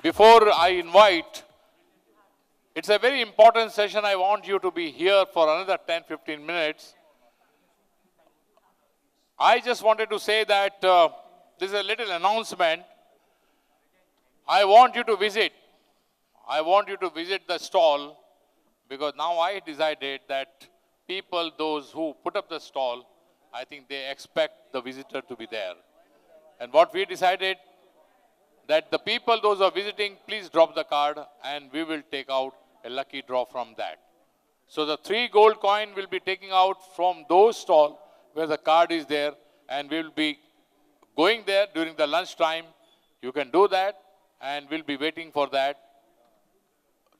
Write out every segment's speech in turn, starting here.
Before I invite, it's a very important session. I want you to be here for another 10-15 minutes. I just wanted to say that this is a little announcement. I want you to visit. I want you to visit the stall because now I decided that people, those who put up the stall, I think they expect the visitor to be there. And what we decided, that the people, those who are visiting, please drop the card and we will take out a lucky draw from that. So the 3 gold coin will be taking out from those stall where the card is there, and we will be going there during the lunch time. You can do that and we'll be waiting for that.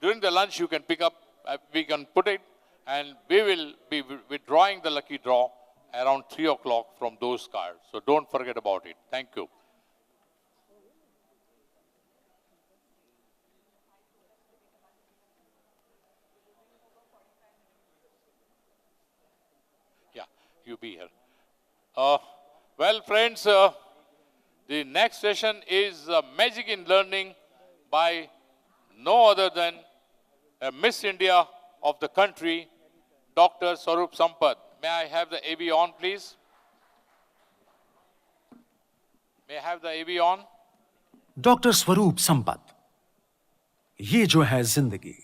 During the lunch you can pick up, we can put it, and we will be withdrawing the lucky draw around 3 o'clock from those cards. So don't forget about it. Thank you. Yeah, you be here. Well, friends, the next session is Magic in Learning by no other than Miss India of the country, Dr. Swaroop Sampath. May I have the AV on, please? May I have the AV on? Dr. Swaroop Sampath. Ye Jo Hai Zindagi.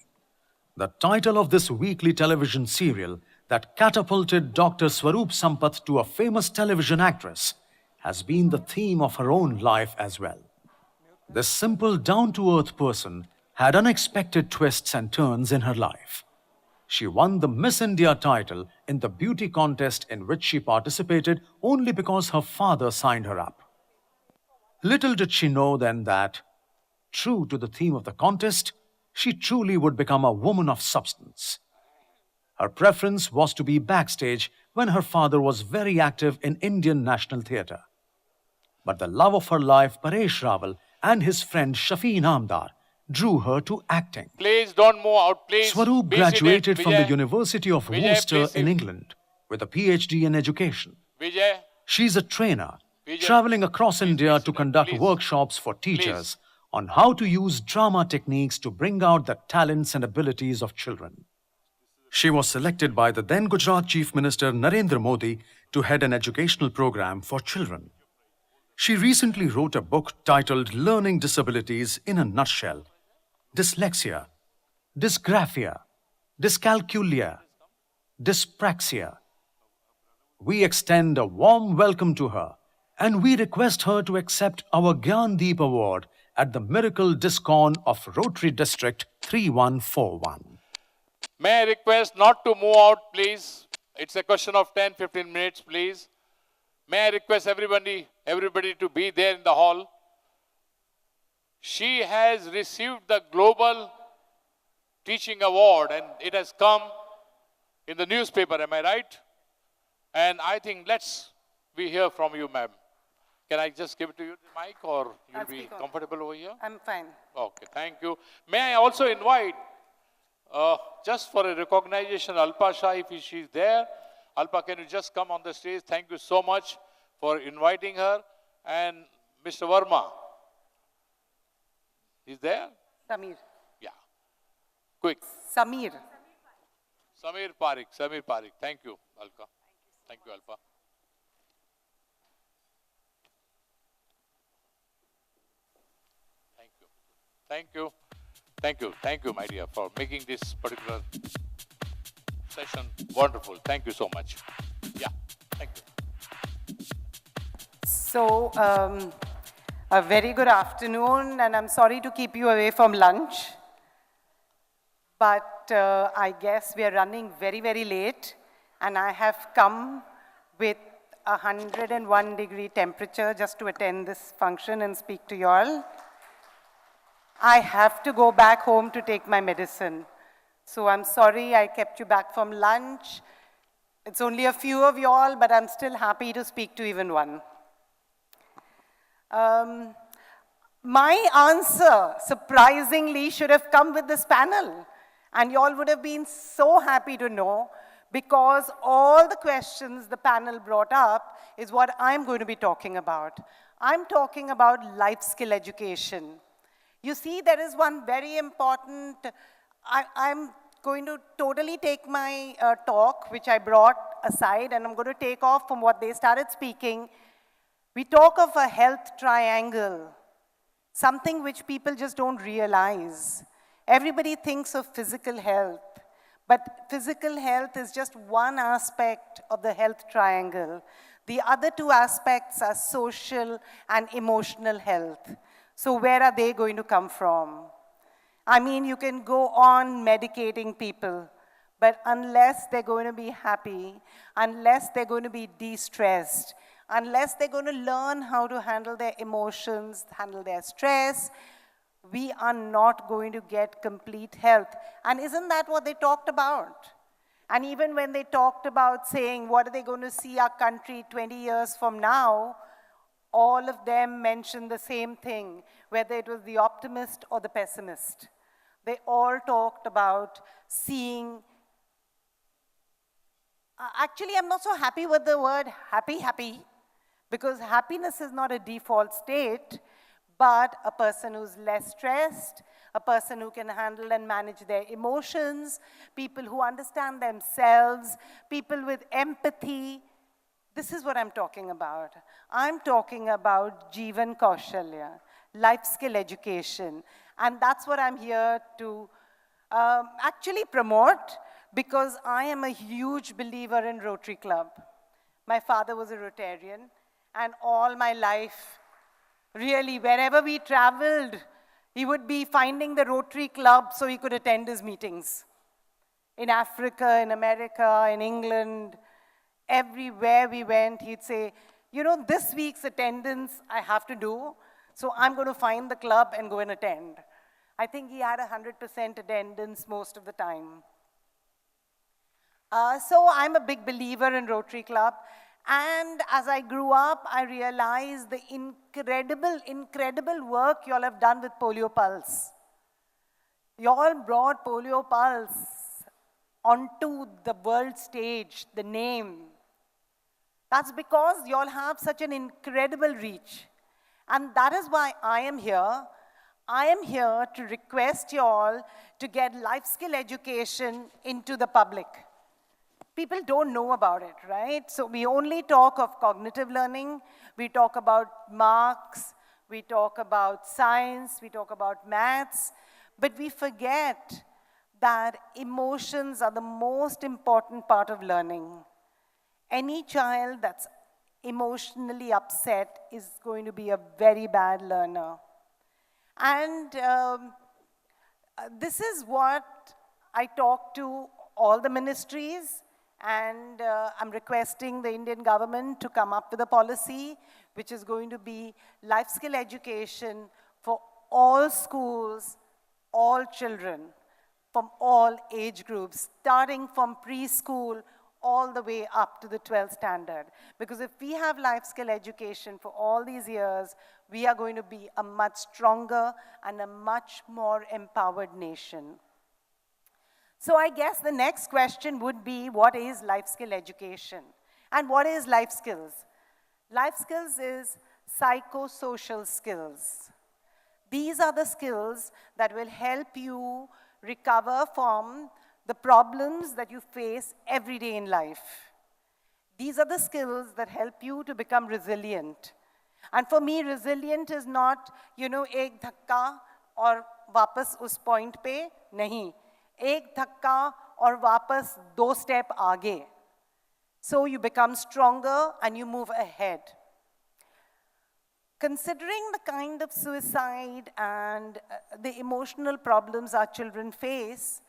The title of this weekly television serial that catapulted Dr. Swaroop Sampath to a famous television actress has been the theme of her own life as well. This simple, down-to-earth person had unexpected twists and turns in her life. She won the Miss India title in the beauty contest in which she participated only because her father signed her up. Little did she know then that, true to the theme of the contest, she truly would become a woman of substance. Her preference was to be backstage when her father was very active in Indian National Theatre. But the love of her life, Paresh Rawal, and his friend Shafi Namdar drew her to acting. Please don't move out, please. Swaroop Be graduated seated. from the Vijay. University of Vijay, Worcester please in sit. England with a PhD in education. Vijay, She's a trainer, Vijay, traveling across India to seated, conduct please. workshops for teachers on how to use drama techniques to bring out the talents and abilities of children. She was selected by the then Gujarat Chief Minister Narendra Modi to head an educational program for children. She recently wrote a book titled Learning Disabilities in a Nutshell: Dyslexia, Dysgraphia, Dyscalculia, Dyspraxia. We extend a warm welcome to her, and we request her to accept our Gyandeep Award at the Miracle Discon of Rotary District 3141. may I request not to move out, please? It's a question of 10-15 minutes, please. May I request everybody to be there in the hall? She has received the Global Teaching Award, and it has come in the newspaper, am I right? And I think we hear from you, ma'am. Can I just give it to you, the mic, or you'll be comfortable over here? I'm fine. Okay, thank you. May I also invite, just for a recognition, Alpa Shah, if she's there. Alpa, can you just come on the stage? Thank you so much for inviting her. And Mr. Verma, is there? Samir. Yeah. Quick. Samir. Samir Parik. Thank you, Alka. Thank you, Alpa. Thank you, my dear, for making this particular session wonderful. Thank you so much. Yeah, thank you. So, a very good afternoon, and I'm sorry to keep you away from lunch. But I guess we are running very, very late, and I have come with 101-degree temperature just to attend this function and speak to you all. I have to go back home to take my medicine. So I'm sorry I kept you back from lunch. It's only a few of you all, but I'm still happy to speak to even one. My answer, surprisingly, should have come with this panel. And you all would have been so happy to know, because all the questions the panel brought up is what I'm going to be talking about. I'm talking about life skill education. You see, there is one very important, I'm going to totally take my talk, which I brought aside, and I'm going to take off from what they started speaking. We talk of a health triangle, something which people just don't realize. Everybody thinks of physical health, but physical health is just one aspect of the health triangle. The other two aspects are social and emotional health. So where are they going to come from? I mean, you can go on medicating people, but unless they're going to be happy, unless they're going to be de-stressed, unless they're going to learn how to handle their emotions, handle their stress, we are not going to get complete health. And isn't that what they talked about? And even when they talked about saying, what are they going to see our country 20 years from now, all of them mentioned the same thing, whether it was the optimist or the pessimist. They all talked about seeing. Actually, I'm not so happy with the word happy, because happiness is not a default state, but a person who's less stressed, a person who can handle and manage their emotions, people who understand themselves, people with empathy. This is what I'm talking about. I'm talking about Jeevan Kaushalya, life skill education. And that's what I'm here to actually promote, because I am a huge believer in Rotary Club. My father was a Rotarian, and all my life, really, wherever we traveled, he would be finding the Rotary Club so he could attend his meetings. In Africa, in America, in England, everywhere we went, he'd say, you know, this week's attendance I have to do, so I'm going to find the club and go and attend. I think he had 100% attendance most of the time. So I'm a big believer in Rotary Club. And as I grew up, I realized the incredible work you all have done with Polio Pulse. You all brought Polio Pulse onto the world stage, the name. That's because you all have such an incredible reach. And that is why I am here. I am here to request you all to get life skill education into the public. People don't know about it, right? So we only talk of cognitive learning, we talk about marks, we talk about science, we talk about maths, but we forget that emotions are the most important part of learning. Any child that's emotionally upset is going to be a very bad learner. And this is what I talk to all the ministries. And I'm requesting the Indian government to come up with a policy which is going to be life skill education for all schools, all children, from all age groups, starting from preschool all the way up to the 12th standard. Because if we have life skill education for all these years, we are going to be a much stronger and a much more empowered nation. So I guess the next question would be, what is life skill education? And what is life skills? Life skills is psychosocial skills. These are the skills that will help you recover from the problems that you face every day in life. These are the skills that help you to become resilient. And for me, resilient is not, you know, ek dhakka aur wapas us point pe, nahi. Ek dhakka aur wapas 2 step aage. So you become stronger and you move ahead. Considering the kind of suicide and the emotional problems our children face,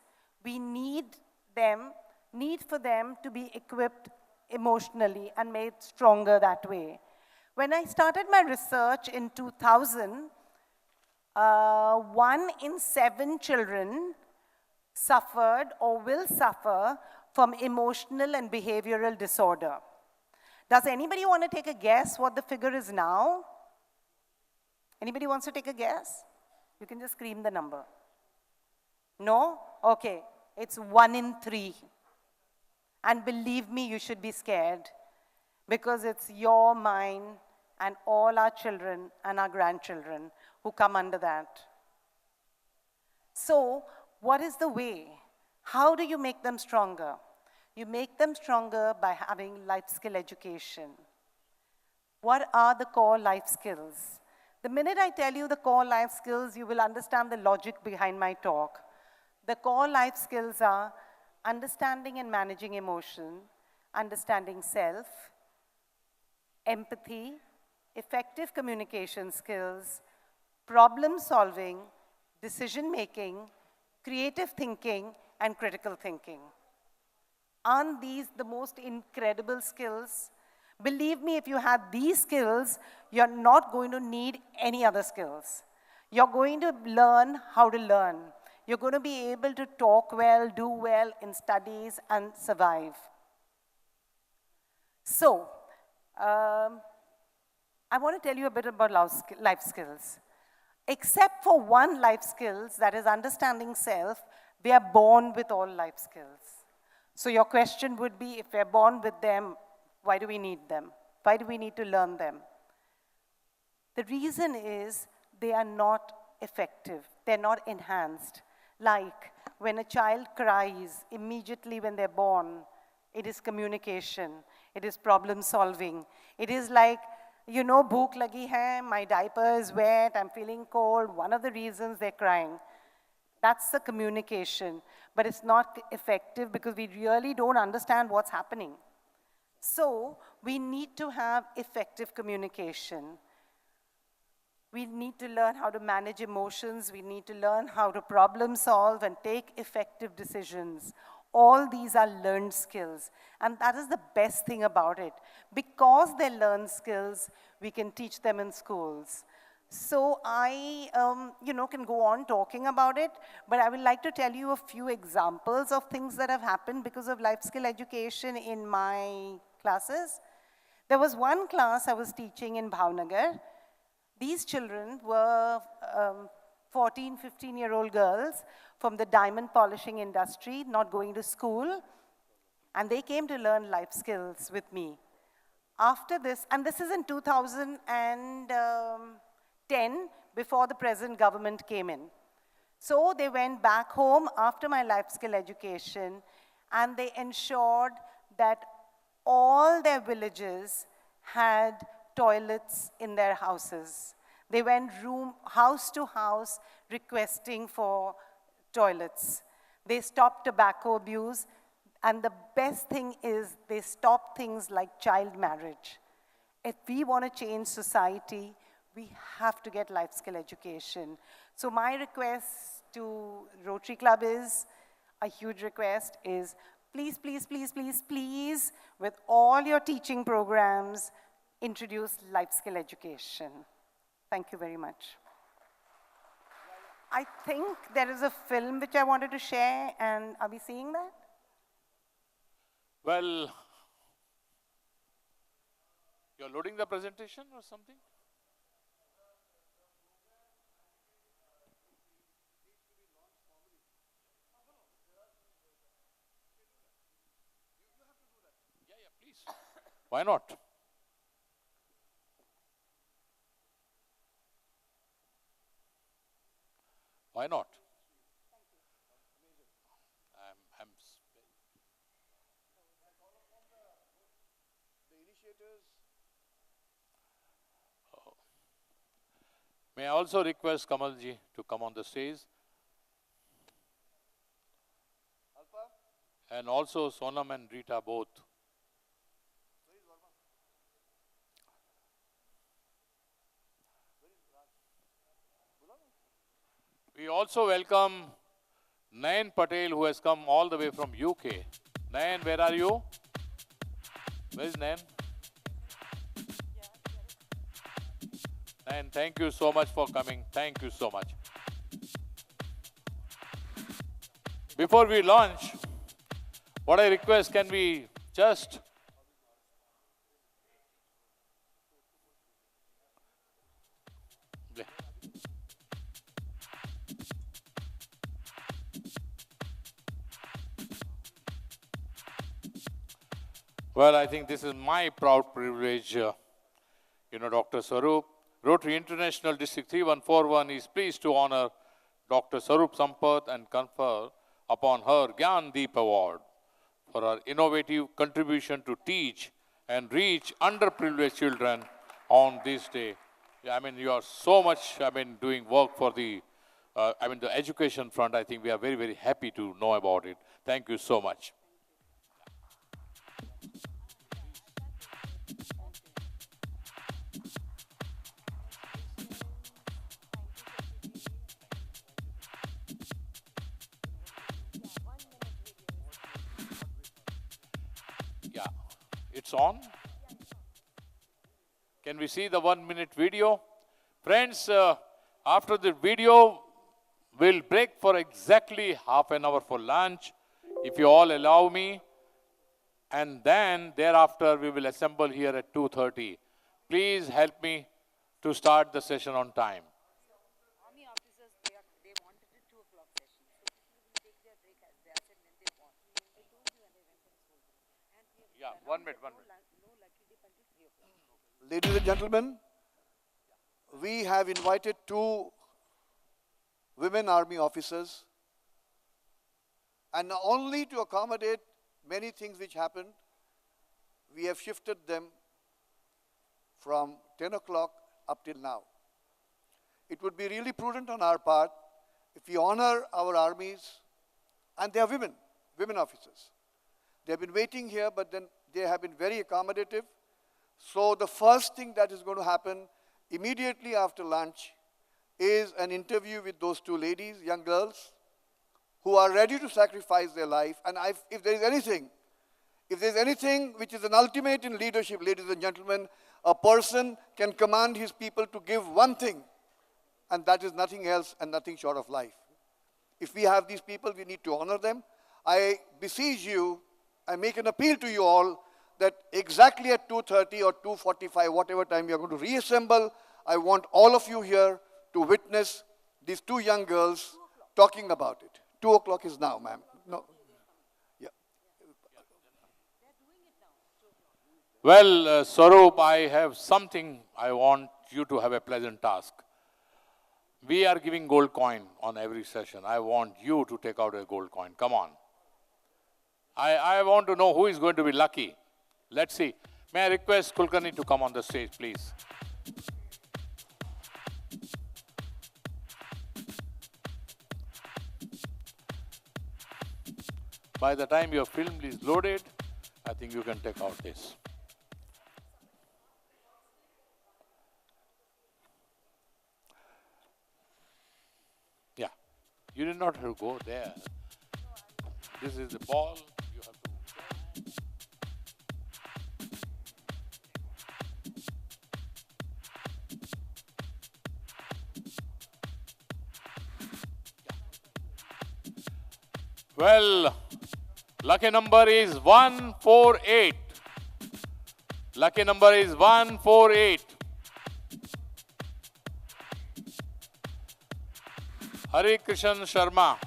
we need for them to be equipped emotionally and made stronger that way. When I started my research in 2000, 1 in 7 children suffered or will suffer from emotional and behavioral disorder. Does anybody want to take a guess what the figure is now? Anybody wants to take a guess? You can just scream the number. No? Okay. It's 1 in 3. And believe me, you should be scared, because it's your, mine, and all our children and our grandchildren who come under that. So, what is the way? How do you make them stronger? You make them stronger by having life skill education. What are the core life skills? The minute I tell you the core life skills, you will understand the logic behind my talk. The core life skills are understanding and managing emotion, understanding self, empathy, effective communication skills, problem solving, decision making, creative thinking, and critical thinking. Aren't these the most incredible skills? Believe me, if you have these skills, you're not going to need any other skills. You're going to learn how to learn. You're going to be able to talk well, do well in studies, and survive. So, I want to tell you a bit about life skills. Except for one life skills, that is understanding self, we are born with all life skills. So your question would be, if we're born with them, why do we need them? Why do we need to learn them? The reason is they are not effective. They're not enhanced. Like when a child cries immediately when they're born, it is communication. It is problem solving. It is like, you know, bhook lagi hai, my diaper is wet, I'm feeling cold. One of the reasons they're crying. That's the communication. But it's not effective because we really don't understand what's happening. So we need to have effective communication. We need to learn how to manage emotions. We need to learn how to problem solve and take effective decisions. All these are learned skills. And that is the best thing about it. Because they're learned skills, we can teach them in schools. So I, can go on talking about it, but I would like to tell you a few examples of things that have happened because of life skill education in my classes. There was one class I was teaching in Bhavnagar. These children were 14, 15-year-old girls from the diamond polishing industry, not going to school, and they came to learn life skills with me. After this, and this is in 2010, before the present government came in. So they went back home after my life skill education, and they ensured that all their villages had toilets in their houses. They went house to house requesting for toilets. They stopped tobacco abuse, and the best thing is they stopped things like child marriage. If we want to change society, we have to get life skill education. So my request to Rotary Club is, a huge request is, please, please, please, please, please, with all your teaching programs, introduce life skill education. Thank you very much. I think there is a film which I wanted to share, and are we seeing that? Well, you're loading the presentation or something? Yeah, please. Why not? Why not? I'm May I also request Kamalji to come on the stage? And also Sonam and Rita both. We also welcome Nayan Patel, who has come all the way from UK. Nayan, where are you? Where is Nayan? Nayan, thank you so much for coming. Thank you so much. Before we launch, what I request, can we just Well, I think this is my proud privilege, Dr. Swaroop. Rotary International District 3141 is pleased to honor Dr. Swaroop Sampath and confer upon her Gyan Deep Award for her innovative contribution to teach and reach underprivileged children on this day. I mean, you are so much, doing work for the, the education front. I think we are very, very happy to know about it. Thank you so much. Yeah, it's on. Can we see the 1 minute video? Friends, after the video, we'll break for exactly half an hour for lunch, if you all allow me. And then thereafter, we will assemble here at 2:30. Please help me to start the session on time. Army officers, they wanted a 2 o'clock session. So people will take their break as they asked when they want. I told you and I went and told them. And we have Yeah, 1 minute, 1 minute. no lucky dip until 3 o'clock. Ladies and gentlemen, we have invited 2 women army officers, and only to accommodate many things which happened, we have shifted them from 10 o'clock up till now. It would be really prudent on our part if we honor our armies, and they are women officers. They have been waiting here, but then they have been very accommodative. So the first thing that is going to happen immediately after lunch is an interview with those 2 ladies, young girls, who are ready to sacrifice their life. And if there is anything which is an ultimate in leadership, ladies and gentlemen, a person can command his people to give one thing, and that is nothing else and nothing short of life. If we have these people, we need to honor them. I beseech you, I make an appeal to you all that exactly at 2:30 or 2:45, whatever time we are going to reassemble, I want all of you here to witness these 2 young girls talking about it. 2 o'clock is now, ma'am. No. Yeah. Well, Swaroop, I have something I want you to have a pleasant task. We are giving gold coin on every session. I want you to take out a gold coin. Come on. I want to know who is going to be lucky. Let's see. May I request Kulkarni to come on the stage, please? By the time your film is loaded, I think you can take out this. Yeah, you did not have to go there. This is the ball. You have to. Well, lucky number is 148. Lucky number is 148. Hari Krishan Sharma.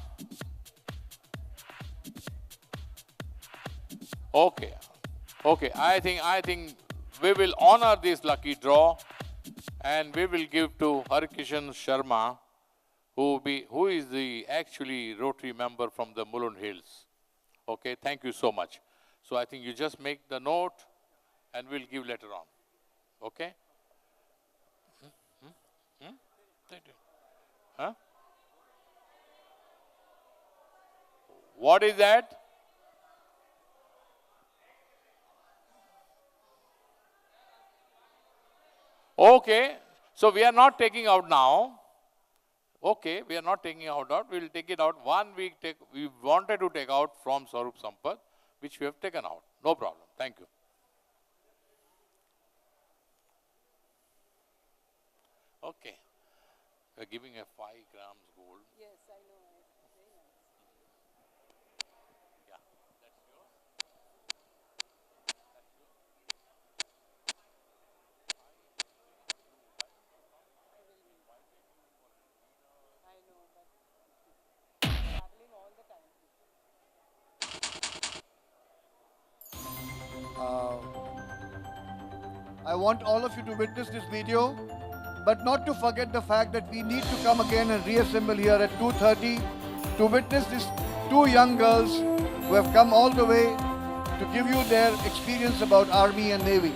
Okay. Okay. I think we will honor this lucky draw, and we will give to Hari Krishan Sharma, who is the actually Rotary member from the Mulund Hills. Okay, thank you so much. So I think you just make the note and we'll give later on. Okay? Huh? What is that? Okay, so we are not taking out now. Okay, we are not taking out. We will take it out. 1 week we wanted to take out from Swaroop Sampath, which we have taken out. No problem. Thank you. Okay. We are giving a 5 grams gold. Yes, I know. Very nice. Yeah, that's yours. I know, but traveling all the time. I want all of you to witness this video. but not to forget the fact that we need to come again and reassemble here at 2:30 to witness these two young girls who have come all the way to give you their experience about Army and Navy.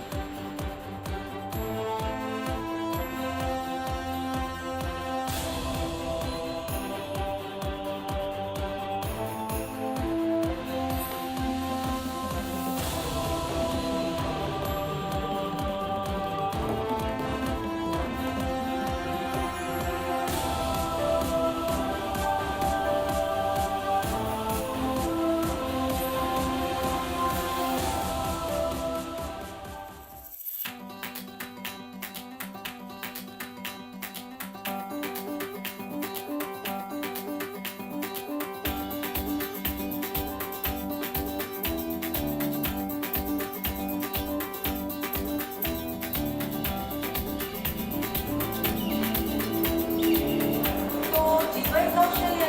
तो जीवन कौशल्य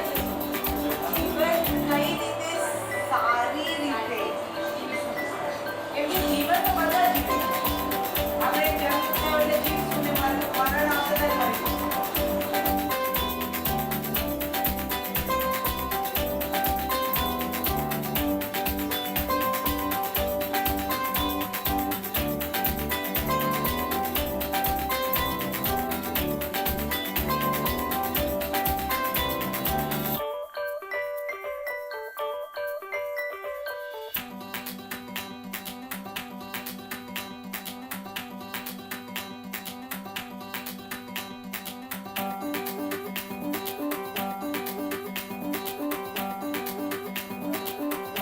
जीवन कई रीते सारी रीते એમનું જીવન તો બધા જીવે આપણે જન્મ એટલે જીવશું ને મરણ આવતા મરીશું.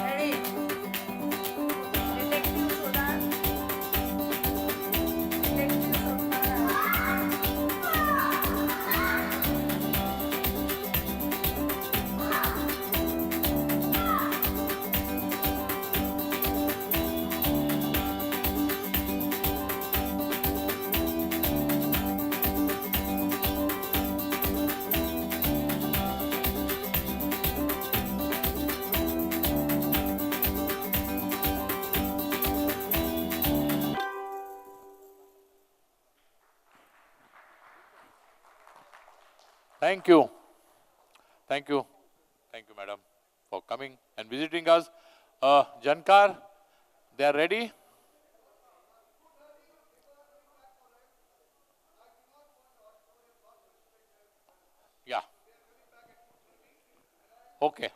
Ready? Detective Soda. Detective Soda. Thank you. Thank you. Thank you, madam, for coming and visiting us. Jankar, they are ready? Yeah. Okay.